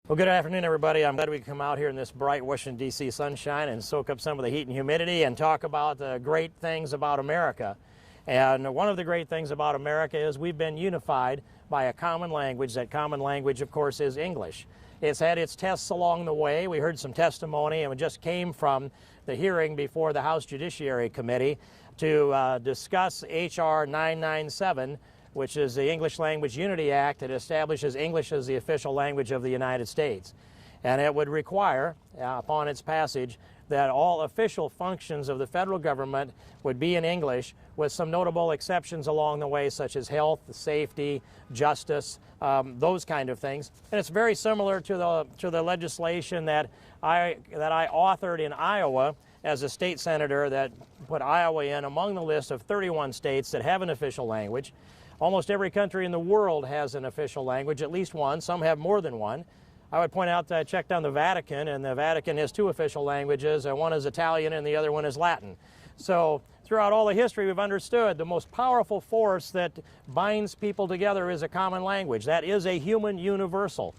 Well, good afternoon, everybody. I'm glad we can come out here in this bright Washington, D.C. sunshine and soak up some of the heat and humidity and talk about the great things about America. And one of the great things about America is we've been unified by a common language. That common language, of course, is English. It's had its tests along the way. We heard some testimony, and we just came from the hearing before the House Judiciary Committee to discuss H.R. 997, which is the English Language Unity Act that establishes English as the official language of the United States. And it would require, upon its passage, that all official functions of the federal government would be in English, with some notable exceptions along the way, such as health, safety, justice, those kind of things. And it's very similar to the legislation that I authored in Iowa as a state senator that put Iowa in among the list of 31 states that have an official language. Almost every country in the world has an official language, at least one. Some have more than one. I would point out that I checked on the Vatican, and the Vatican has two official languages. One is Italian and the other one is Latin. So throughout all the history, we've understood the most powerful force that binds people together is a common language. That is a human universal.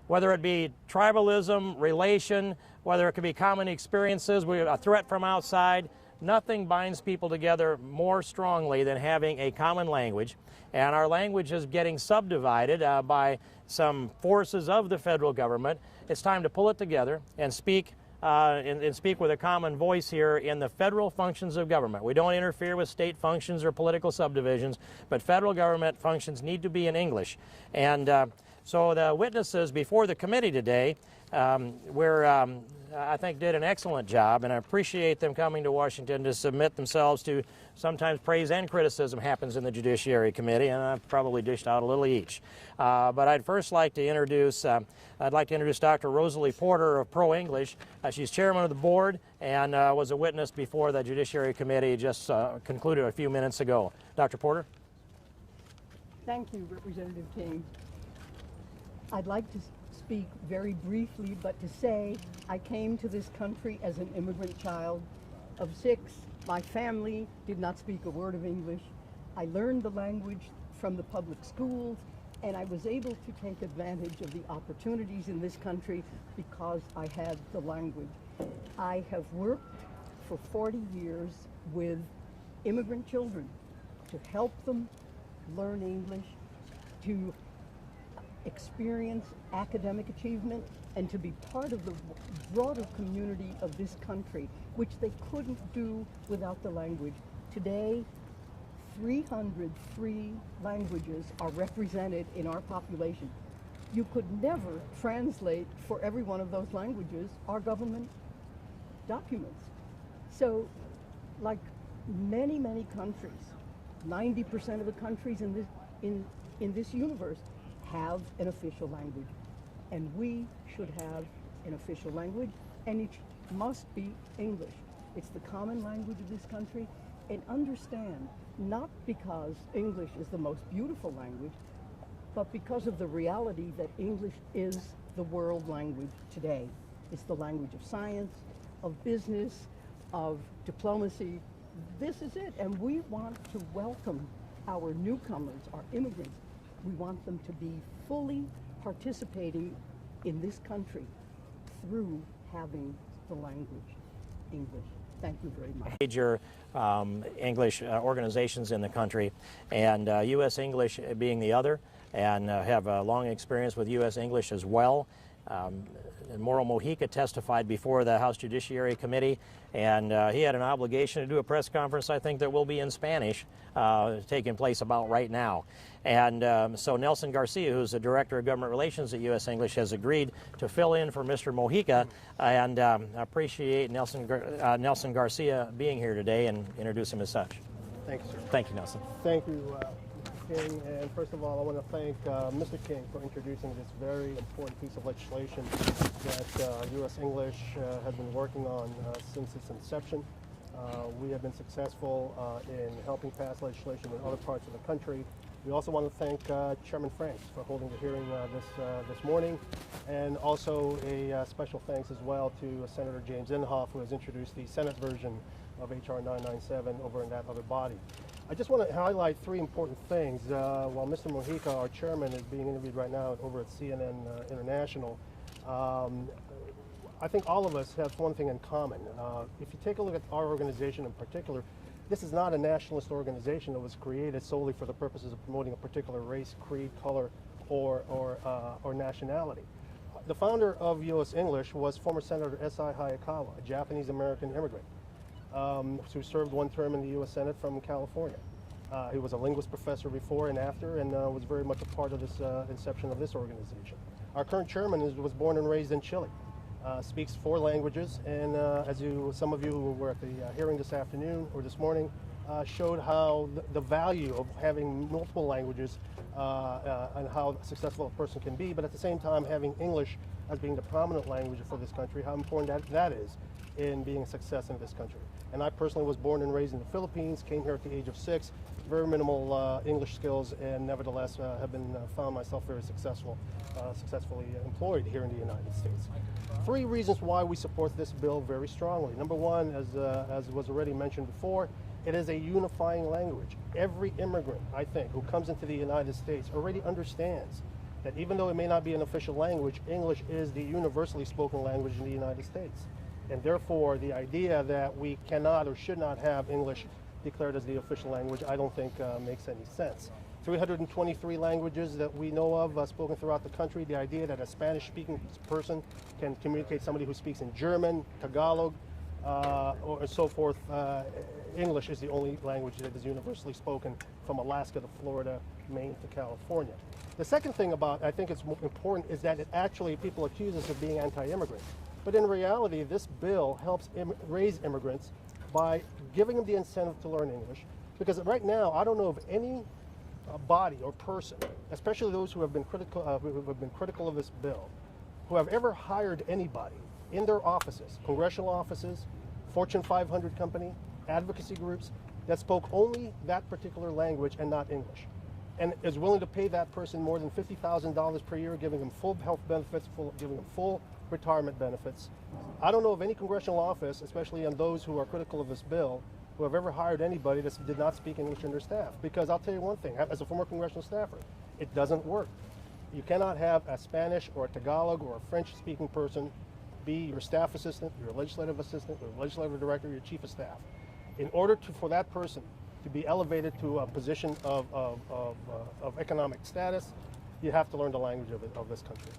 Whether it be tribalism, relation, whether it could be common experiences, a threat from outside, nothing binds people together more strongly than having a common language. And our language is getting subdivided by some forces of the federal government. It's time to pull it together and speak with a common voice here in the federal functions of government. We don't interfere with state functions or political subdivisions, but federal government functions need to be in English. And so the witnesses before the committee today I think did an excellent job, and I appreciate them coming to Washington to submit themselves to. Sometimes praise and criticism happens in the Judiciary Committee, and I've probably dished out a little each. But I'd first like to introduce Dr. Rosalie Porter of ProEnglish. She's chairman of the board and was a witness before the Judiciary Committee just concluded a few minutes ago. Dr. Porter? Thank you, Representative King. I'd like to speak very briefly, but to say I came to this country as an immigrant child of 6. My family did not speak a word of English. I learned the language from the public schools, and I was able to take advantage of the opportunities in this country because I had the language. I have worked for 40 years with immigrant children to help them learn English, to experience academic achievement, and to be part of the broader community of this country, which they couldn't do without the language. Today, 303 languages are represented in our population. You could never translate for every one of those languages our government documents. So, like many, many countries, 90% of the countries in this universe have an official language, and we should have an official language, and it must be English. It's the common language of this country, and understand, not because English is the most beautiful language, but because of the reality that English is the world language today. It's the language of science, of business, of diplomacy. This is it, and we want to welcome our newcomers, our immigrants. We want them to be fully participating in this country through having the language English. Thank you very much. Major English organizations in the country, and U.S. English being the other, and have a long experience with U.S. English as well. Mauro Mojica testified before the House Judiciary Committee, and he had an obligation to do a press conference, I think, that will be in Spanish, taking place about right now. And so Nelson Garcia, who's the Director of Government Relations at U.S. English, has agreed to fill in for Mr. Mojica, and I appreciate Nelson Garcia being here today and introduce him as such. Thank you, sir. Thank you, Nelson. Thank you, King, and first of all, I want to thank Mr. King for introducing this very important piece of legislation that U.S. English has been working on since its inception. We have been successful in helping pass legislation in other parts of the country. We also want to thank Chairman Franks for holding the hearing this morning, and also a special thanks as well to Senator James Inhofe, who has introduced the Senate version of H.R. 997 over in that other body. I just want to highlight 3 important things. While Mr. Mojica, our chairman, is being interviewed right now over at CNN International, I think all of us have one thing in common. If you take a look at our organization in particular, this is not a nationalist organization that was created solely for the purposes of promoting a particular race, creed, color, or nationality. The founder of U.S. English was former Senator S.I. Hayakawa, a Japanese-American immigrant who served one term in the U.S. Senate from California. He was a linguist professor before and after, and was very much a part of this inception of this organization. Our current chairman was born and raised in Chile, speaks 4 languages, and some of you who were at the hearing this afternoon or this morning showed how the value of having multiple languages and how successful a person can be, but at the same time having English as being the prominent language for this country, how important that is in being a success in this country. And I personally was born and raised in the Philippines, came here at the age of 6, very minimal English skills, and nevertheless have found myself very successfully employed here in the United States. 3 reasons why we support this bill very strongly. Number one, as was already mentioned before, it is a unifying language. Every immigrant, I think, who comes into the United States already understands that even though it may not be an official language, English is the universally spoken language in the United States. And therefore, the idea that we cannot or should not have English declared as the official language, I don't think makes any sense. 323 languages that we know of spoken throughout the country. The idea that a Spanish-speaking person can communicate somebody who speaks in German, Tagalog, or so forth. English is the only language that is universally spoken from Alaska to Florida, Maine to California. The second thing about, I think it's important, is that it actually, people accuse us of being anti-immigrant. But in reality, this bill helps raise immigrants by giving them the incentive to learn English. Because right now, I don't know of any body or person, especially those who have been critical of this bill, who have ever hired anybody in their offices, congressional offices, Fortune 500 company, advocacy groups, that spoke only that particular language and not English, and is willing to pay that person more than $50,000 per year, giving them full health benefits, giving them full retirement benefits. I don't know of any congressional office, especially on those who are critical of this bill, who have ever hired anybody that did not speak English in their staff. Because I'll tell you one thing, as a former congressional staffer, it doesn't work. You cannot have a Spanish or a Tagalog or a French-speaking person be your staff assistant, your legislative assistant, your legislative director, your chief of staff. In order for that person to be elevated to a position of economic status, you have to learn the language of this country.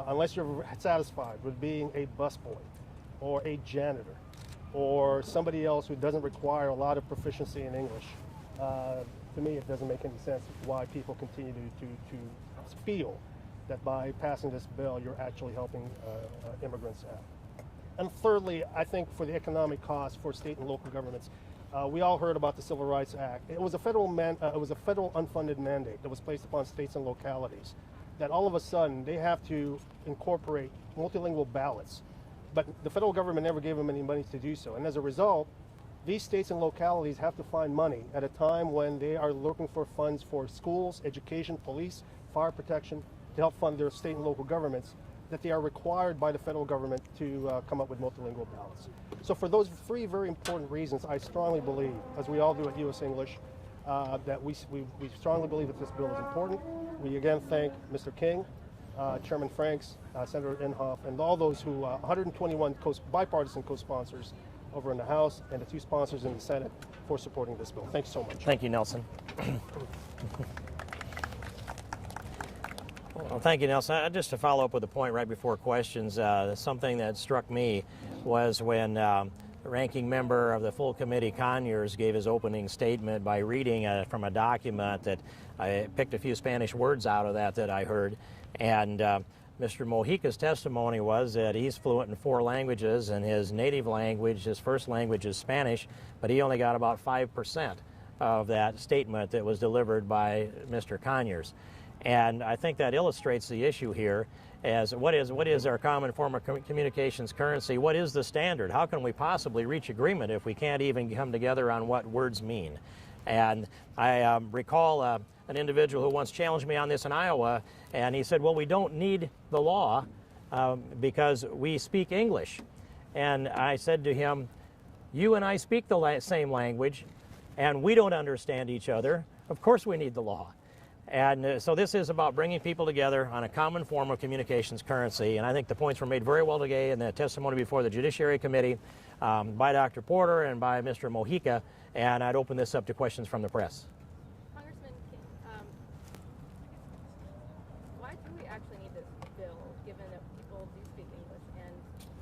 Unless you're satisfied with being a busboy or a janitor or somebody else who doesn't require a lot of proficiency in English, to me it doesn't make any sense why people continue to feel that by passing this bill you're actually helping immigrants out. And thirdly, I think for the economic cost for state and local governments, we all heard about the Civil Rights Act. It was a federal unfunded mandate that was placed upon states and localities, that all of a sudden they have to incorporate multilingual ballots. But the federal government never gave them any money to do so. And as a result, these states and localities have to find money at a time when they are looking for funds for schools, education, police, fire protection, to help fund their state and local governments, that they are required by the federal government to come up with multilingual ballots. So for those 3 very important reasons, I strongly believe, as we all do at U.S. English, that we strongly believe that this bill is important. We again thank Mr. King, Chairman Franks, Senator Inhofe, and all those 121 bipartisan co-sponsors over in the House and the 2 sponsors in the Senate for supporting this bill. Thanks so much. Thank you, Nelson. Well, thank you, Nelson. Just to follow up with a point right before questions, something that struck me was when the ranking member of the full committee, Conyers, gave his opening statement by reading from a document that I picked a few Spanish words out of that I heard. And Mr. Mojica's testimony was that he's fluent in 4 languages, and his native language, his first language, is Spanish, but he only got about 5% of that statement that was delivered by Mr. Conyers. And I think that illustrates the issue here as what is our common form of communications currency? What is the standard? How can we possibly reach agreement if we can't even come together on what words mean? And I recall an individual who once challenged me on this in Iowa, and he said, well, we don't need the law because we speak English. And I said to him, you and I speak the same language, and we don't understand each other. Of course we need the law. And so this is about bringing people together on a common form of communications currency. And I think the points were made very well today in the testimony before the Judiciary Committee by Dr. Porter and by Mr. Mojica. And I'd open this up to questions from the press. Congressman King, why do we actually need this bill, given that people do speak English, and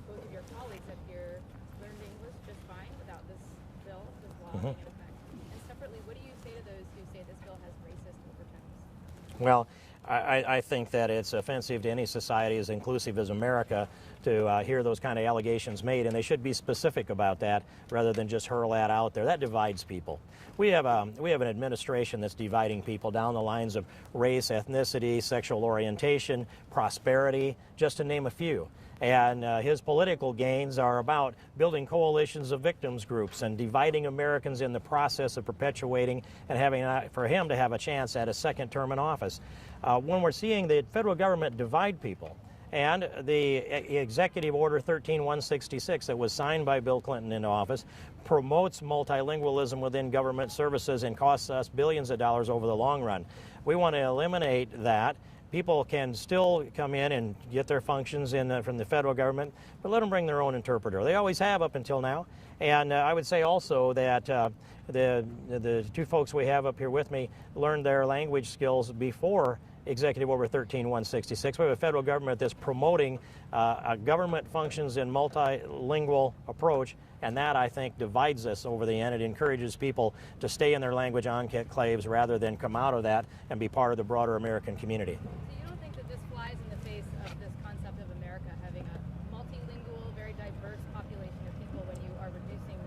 both of your colleagues up here learned English just fine without this bill, this law in effect? And separately, what do you say to those who say this bill has racist overtones? Well, I think that it's offensive to any society as inclusive as America to hear those kind of allegations made, and they should be specific about that rather than just hurl that out there. That divides people. We have an administration that's dividing people down the lines of race, ethnicity, sexual orientation, prosperity, just to name a few. And his political gains are about building coalitions of victims groups and dividing Americans in the process of perpetuating and having for him to have a chance at a second term in office. When we're seeing the federal government divide people, and the Executive Order 13166 that was signed by Bill Clinton into office promotes multilingualism within government services and costs us billions of dollars over the long run. We want to eliminate that. People can still come in and get their functions from the federal government, but let them bring their own interpreter. They always have up until now. And I would say also that the two folks we have up here with me learned their language skills before Executive Order 13166. We have a federal government that's promoting government functions in multilingual approach, and that, I think, divides us over the end. It encourages people to stay in their language enclaves rather than come out of that and be part of the broader American community. So you don't think that this flies in the face of this concept of America having a multilingual, very diverse population of people when you are reducing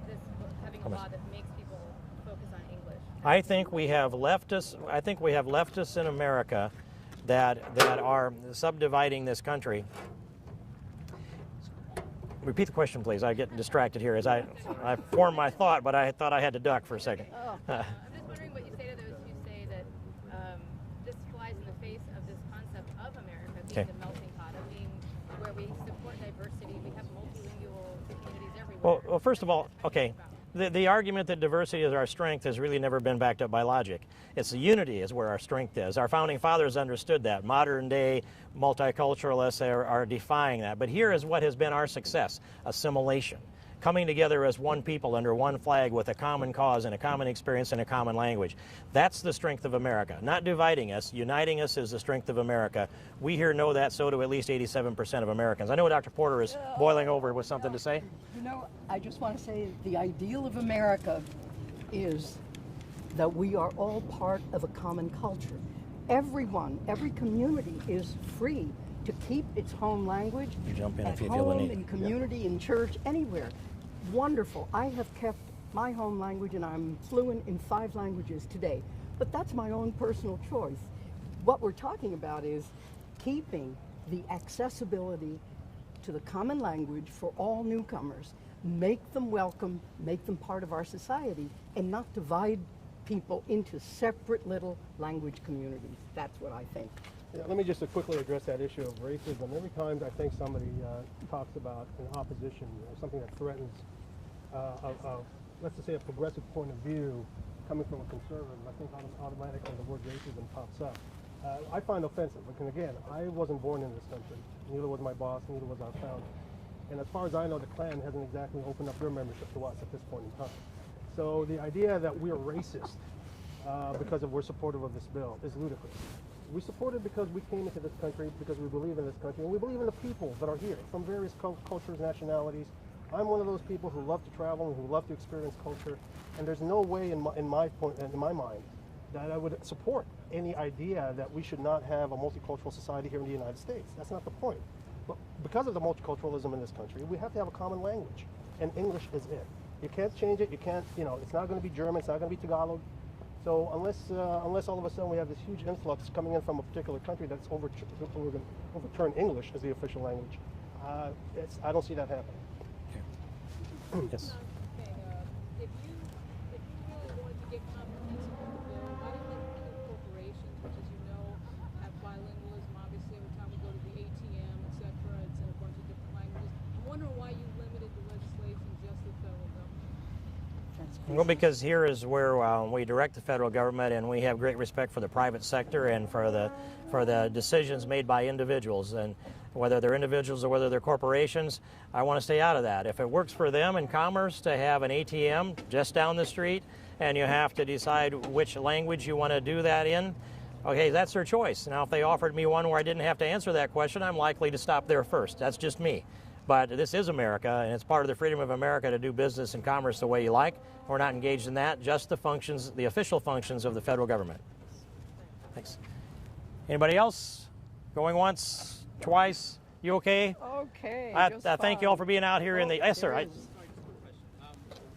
this, having a law that makes people focus on English? I think we have leftists in America that are subdividing this country. Repeat the question, please. I get distracted here as I form my thought, but I thought I had to duck for a second. I'm just wondering what you say to those who say that this flies in the face of this concept of America being the melting pot, of being where we support diversity, we have multilingual communities everywhere. Well, first of all, okay. The argument that diversity is our strength has really never been backed up by logic. It's the unity is where our strength is. Our founding fathers understood that. Modern day multiculturalists are defying that. But here is what has been our success: assimilation. Coming together as one people under one flag with a common cause and a common experience and a common language. That's the strength of America. Not dividing us, uniting us is the strength of America. We here know that, so do at least 87% of Americans. I know Dr. Porter is boiling over with something to say. You know, I just want to say the ideal of America is that we are all part of a common culture. Everyone, every community is free to keep its home language Jump in at if you feel the home, need. in community, in church, anywhere. Wonderful. I have kept my home language and I'm fluent in 5 languages today. But that's my own personal choice. What we're talking about is keeping the accessibility to the common language for all newcomers. Make them welcome, make them part of our society, and not divide people into separate little language communities. That's what I think. Yeah, let me just quickly address that issue of racism. Every time I think somebody talks about an opposition or something that threatens, let's just say, a progressive point of view coming from a conservative, I think automatically the word racism pops up. I find offensive, because again, I wasn't born in this country. Neither was my boss, neither was our founder. And as far as I know, the Klan hasn't exactly opened up their membership to us at this point in time. So the idea that we're racist because we're supportive of this bill is ludicrous. We support it because we came into this country, because we believe in this country, and we believe in the people that are here from various cultures, nationalities. I'm one of those people who love to travel and who love to experience culture, and there's no way in my mind that I would support any idea that we should not have a multicultural society here in the United States. That's not the point. But because of the multiculturalism in this country, we have to have a common language, and English is it. You can't change it. You can't, it's not going to be German. It's not going to be Tagalog. So unless all of a sudden we have this huge influx coming in from a particular country that's overturn English as the official language, I don't see that happening. Yes. Okay, if you really wanted to get comprehensive with the bill, why didn't they include corporations, which, as you know, have bilingualism? Obviously, every time we go to the ATM, etc., it's in a bunch of different languages. I'm wondering why you limited the legislation just to the federal government. That's Well, because here is where we direct the federal government, and we have great respect for the private sector and for the decisions made by individuals, and whether they're individuals or whether they're corporations, I want to stay out of that. If it works for them in commerce to have an ATM just down the street, and you have to decide which language you want to do that in, okay, that's their choice. Now, if they offered me one where I didn't have to answer that question, I'm likely to stop there first. That's just me. But this is America, and it's part of the freedom of America to do business and commerce the way you like. We're not engaged in that, just the functions, the official functions of the federal government. Thanks. Anybody else? Going once, twice? You okay? Okay. I just thank you all fine. for being out here in the. Yes, sir. Sorry, just a quick question.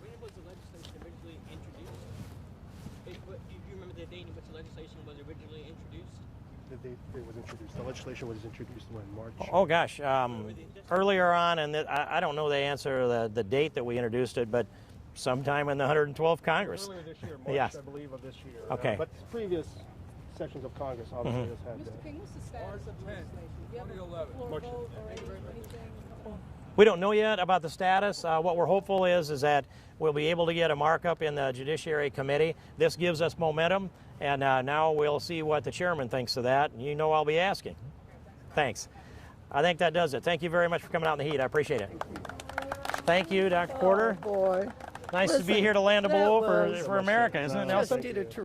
When was the legislation originally introduced? Do you remember the date in which the legislation was originally introduced? The date it was introduced. The legislation was introduced in March. Oh gosh, earlier on, and I don't know the answer, the date that we introduced it, but sometime in the 112th Congress. Earlier this year, March, Yes. I believe, of this year. Okay. But previous sessions of Congress obviously has had Mr. that. King, what's the status of the legislation? Do you have a floor March vote or anything? We don't know yet about the status. What we're hopeful is that we'll be able to get a markup in the Judiciary Committee. This gives us momentum, and now we'll see what the chairman thinks of that. You know I'll be asking. Thanks. I think that does it. Thank you very much for coming out in the heat. I appreciate it. Thank you, Dr. Porter. Oh, boy. Nice to be Listen, here to land a that blow was for America, isn't it, Nelson? Just did a